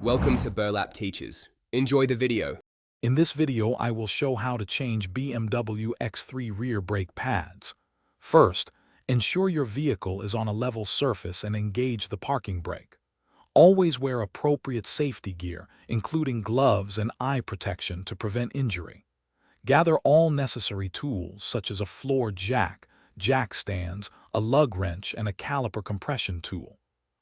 Welcome to Burlap Teachers. Enjoy the video. In this video, I will show how to change BMW X3 rear brake pads. First, ensure your vehicle is on a level surface and engage the parking brake. Always wear appropriate safety gear, including gloves and eye protection to prevent injury. Gather all necessary tools such as a floor jack, jack stands, a lug wrench, and a caliper compression tool.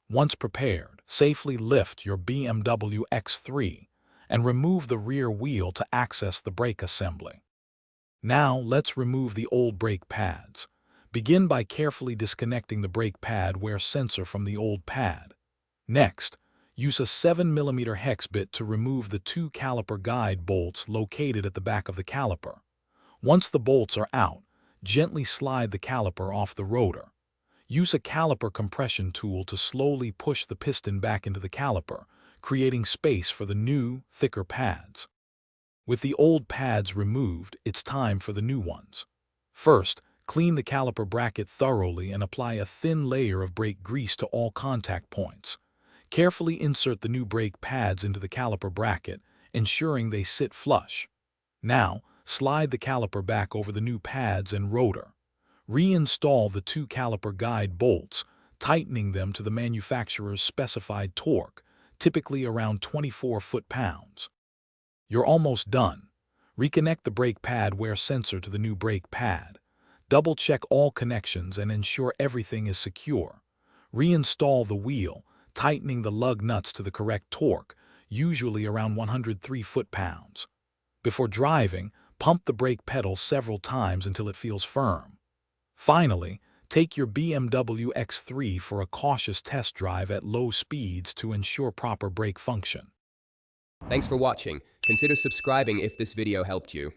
Once prepared, safely lift your BMW X3 and remove the rear wheel to access the brake assembly. Now let's remove the old brake pads. Begin by carefully disconnecting the brake pad wear sensor from the old pad. Next, use a 7mm hex bit to remove the two caliper guide bolts located at the back of the caliper. Once the bolts are out, gently slide the caliper off the rotor. Use a caliper compression tool to slowly push the piston back into the caliper, creating space for the new, thicker pads. With the old pads removed, it's time for the new ones. First, clean the caliper bracket thoroughly and apply a thin layer of brake grease to all contact points. Carefully insert the new brake pads into the caliper bracket, ensuring they sit flush. Now, slide the caliper back over the new pads and rotor. Reinstall the two caliper guide bolts, tightening them to the manufacturer's specified torque, typically around 24 foot-pounds. You're almost done. Reconnect the brake pad wear sensor to the new brake pad. Double-check all connections and ensure everything is secure. Reinstall the wheel, tightening the lug nuts to the correct torque, usually around 103 foot-pounds. Before driving, pump the brake pedal several times until it feels firm. Finally, take your BMW X3 for a cautious test drive at low speeds to ensure proper brake function. Thanks for watching. Consider subscribing if this video helped you.